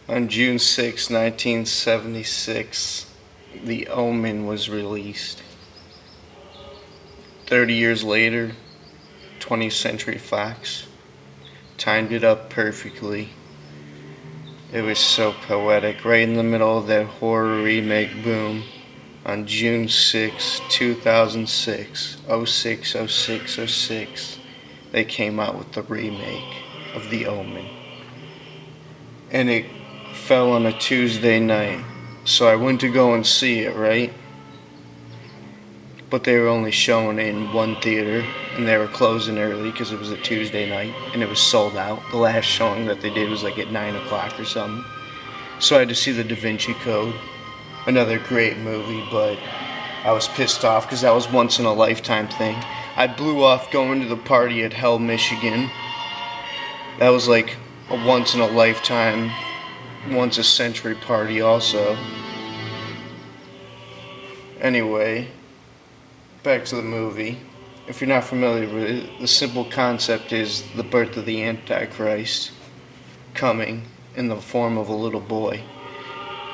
On June 6, 1976, The Omen was released. 30 years later, 20th Century Fox timed it up perfectly. It was so poetic, right in the middle of that horror remake boom. On June 6, 2006, 06, 06, 06, they came out with the remake of The Omen. And it fell on a Tuesday night, so I went to go and see it, right? But they were only showing it in one theater, and they were closing early because it was a Tuesday night, and it was sold out. The last showing that they did was like at 9 o'clock or something. So I had to see The Da Vinci Code, another great movie, but I was pissed off because that was once in a lifetime thing. I blew off going to the party at Hell, Michigan. That was like a once in a lifetime, once a century party also. Anyway, back to the movie. If you're not familiar with it, the simple concept is the birth of the Antichrist coming in the form of a little boy.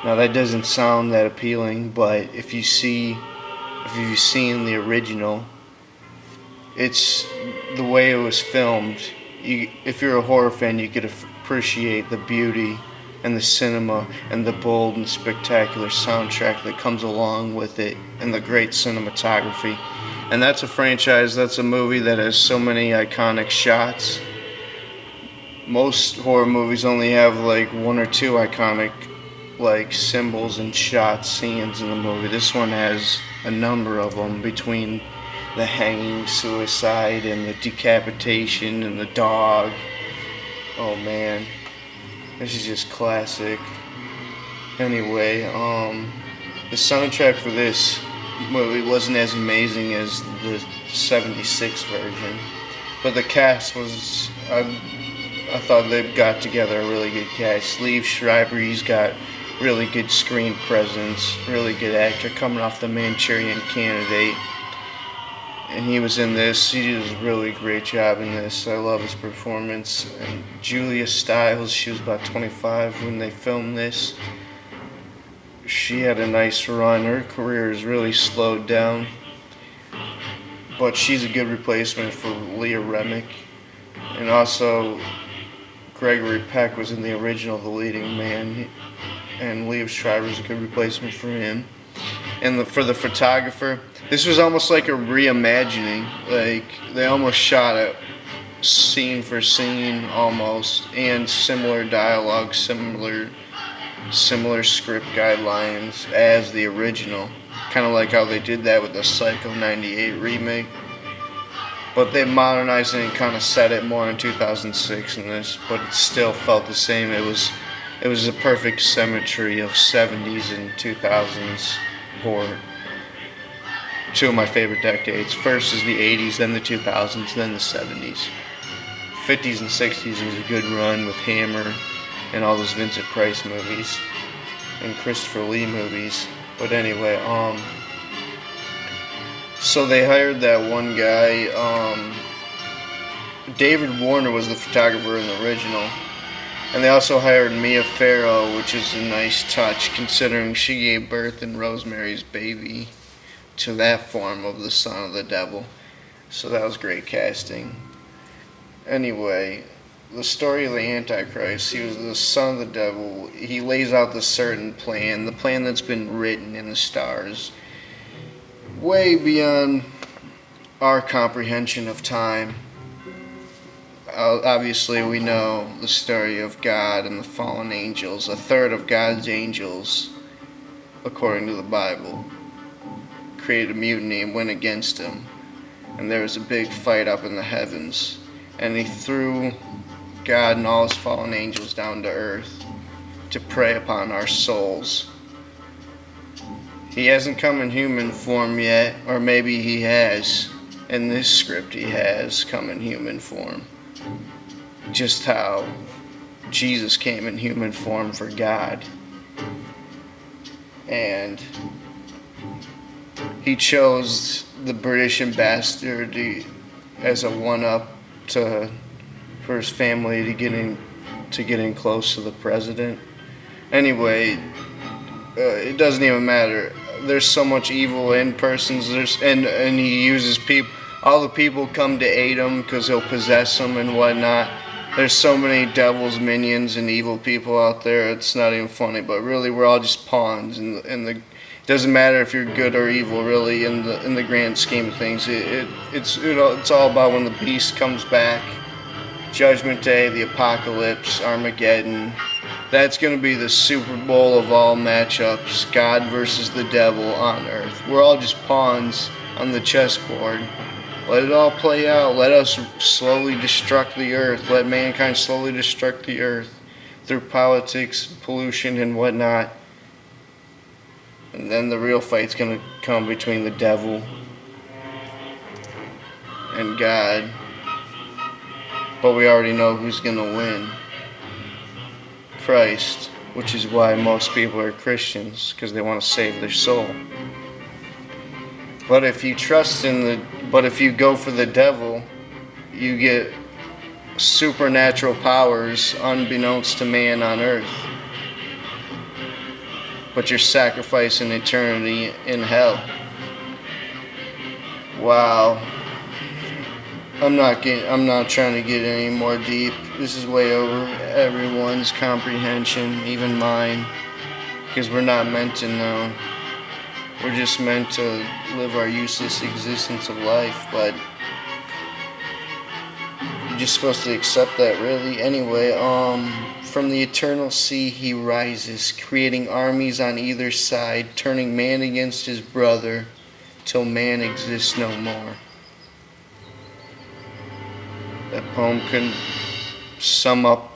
Now that doesn't sound that appealing, but if you've seen the original, it's the way it was filmed. If you're a horror fan, you could appreciate the beauty and the cinema and the bold and spectacular soundtrack that comes along with it and the great cinematography. And that's a franchise, that's a movie that has so many iconic shots. Most horror movies only have like one or two iconic like symbols and shots, scenes in the movie. This one has a number of them, between the hanging, suicide, and the decapitation, and the dog. Oh man, this is just classic. Anyway, the soundtrack for this movie wasn't as amazing as the 76 version, but the cast was, I thought they got together a really good cast. Liev Schreiber, he's got really good screen presence, really good actor, coming off The Manchurian Candidate, and he was in this. He did a really great job in this. I love his performance. And Julia Stiles, she was about 25 when they filmed this. She had a nice run. Her career is really slowed down, but she's a good replacement for Leah Remake. And also, Gregory Peck was in the original The Leading Man, and Liev Schreiber's a good replacement for him. And for the photographer, this was almost like a reimagining. Like, they almost shot it scene for scene almost, and similar dialogue, similar script guidelines as the original. Kind of like how they did that with the Psycho 98 remake. But they modernized it and kind of set it more in 2006 in this, but it still felt the same. It was a perfect symmetry of 70s and 2000s horror. Two of my favorite decades. First is the 80s, then the 2000s, then the 70s. 50s and 60s is a good run with Hammer and all those Vincent Price movies and Christopher Lee movies. But anyway, so they hired that one guy. David Warner was the photographer in the original. And they also hired Mia Farrow, which is a nice touch considering she gave birth in Rosemary's Baby to that form of the son of the devil. So that was great casting. Anyway, the story of the Antichrist, he was the son of the devil. He lays out the certain plan, the plan that's been written in the stars, way beyond our comprehension of time. Obviously, we know the story of God and the fallen angels. A third of God's angels, according to the Bible, created a mutiny and went against him. And there was a big fight up in the heavens. And he threw God and all his fallen angels down to earth to prey upon our souls. He hasn't come in human form yet, or maybe he has. In this script, he has come in human form. Just how Jesus came in human form for God. And he chose the British ambassador as a one-up for his family to get in close to the president. Anyway, it doesn't even matter. There's so much evil in persons. And he uses people. All the people come to aid him because he'll possess them and whatnot. There's so many devil's minions and evil people out there. It's not even funny. But really, we're all just pawns. It doesn't matter if you're good or evil. Really, in the grand scheme of things, it's all about when the beast comes back. Judgment Day, the Apocalypse, Armageddon. That's going to be the Super Bowl of all matchups. God versus the devil on earth. We're all just pawns on the chessboard. Let it all play out. Let us slowly destruct the earth. Let mankind slowly destruct the earth through politics, pollution, and whatnot. And then the real fight's going to come between the devil and God. But we already know who's going to win. Christ, which is why most people are Christians, because they want to save their soul. But if you if you go for the devil, you get supernatural powers unbeknownst to man on earth. But you're sacrificing eternity in hell. Wow. I'm not trying to get any more deep. This is way over everyone's comprehension, even mine. Because we're not meant to know. We're just meant to live our useless existence of life, but you're just supposed to accept that, really. Anyway, from the eternal sea he rises, creating armies on either side, turning man against his brother, till man exists no more. That poem couldn't sum up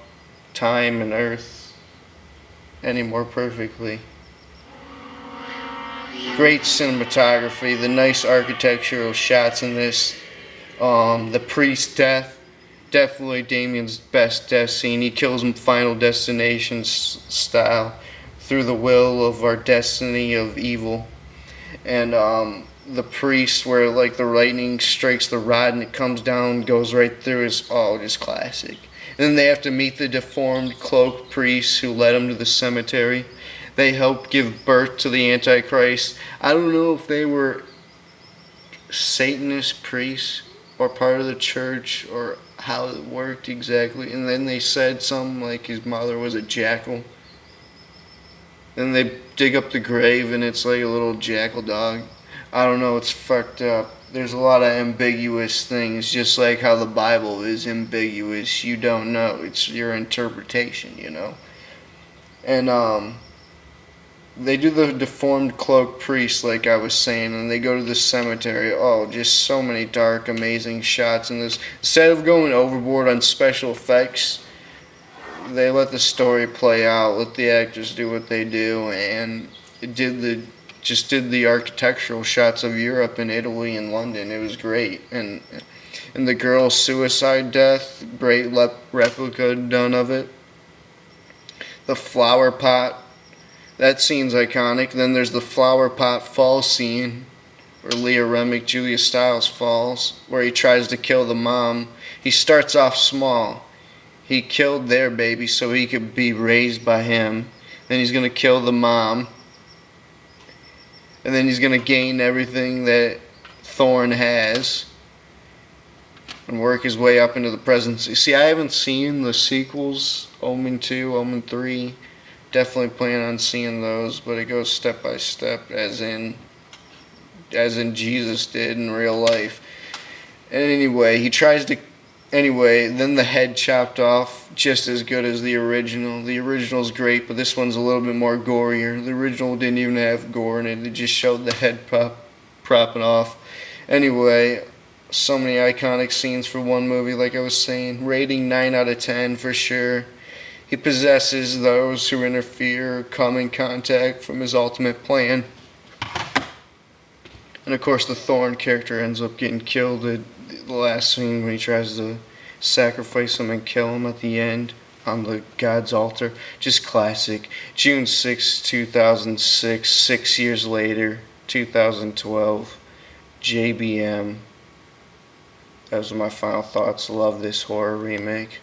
time and earth any more perfectly. Great cinematography, the nice architectural shots in this. The priest's death, definitely Damien's best death scene. He kills him Final Destination style through the will of our destiny of evil. And the priest, where like the lightning strikes the rod and it comes down, goes right through, is all just classic. And then they have to meet the deformed cloaked priests who led them to the cemetery. They helped give birth to the Antichrist. I don't know if they were Satanist priests or part of the church or how it worked exactly. And then they said something like his mother was a jackal. Then they dig up the grave and it's like a little jackal dog. I don't know, it's fucked up. There's a lot of ambiguous things, just like how the Bible is ambiguous. You don't know. It's your interpretation, you know. And they do the deformed cloaked priest, like I was saying, and they go to the cemetery. Oh, just so many dark, amazing shots in this. Instead of going overboard on special effects, they let the story play out, let the actors do what they do, and it did the architectural shots of Europe and Italy and London. It was great. And the girl's suicide death, great replica done of it. The flower pot, that scene's iconic. Then there's the flower pot fall scene where Leah Remake, Julia Stiles falls, where he tries to kill the mom. He starts off small. He killed their baby so he could be raised by him. Then he's going to kill the mom. And then he's going to gain everything that Thorn has and work his way up into the presidency. See, I haven't seen the sequels, Omen 2, Omen 3. Definitely plan on seeing those, but it goes step by step as in Jesus did in real life. And anyway, then the head chopped off, just as good as the original. The original's great, but this one's a little bit more gorier. The original didn't even have gore in it. It just showed the head propping off. Anyway, so many iconic scenes for one movie, like I was saying. Rating 9 out of 10 for sure. He possesses those who interfere or come in contact from his ultimate plan. And of course the Thorn character ends up getting killed at the last scene when he tries to sacrifice him and kill him at the end on the God's altar. Just classic. June 6, 2006, 6 years later, 2012, JBM. Those are my final thoughts. Love this horror remake.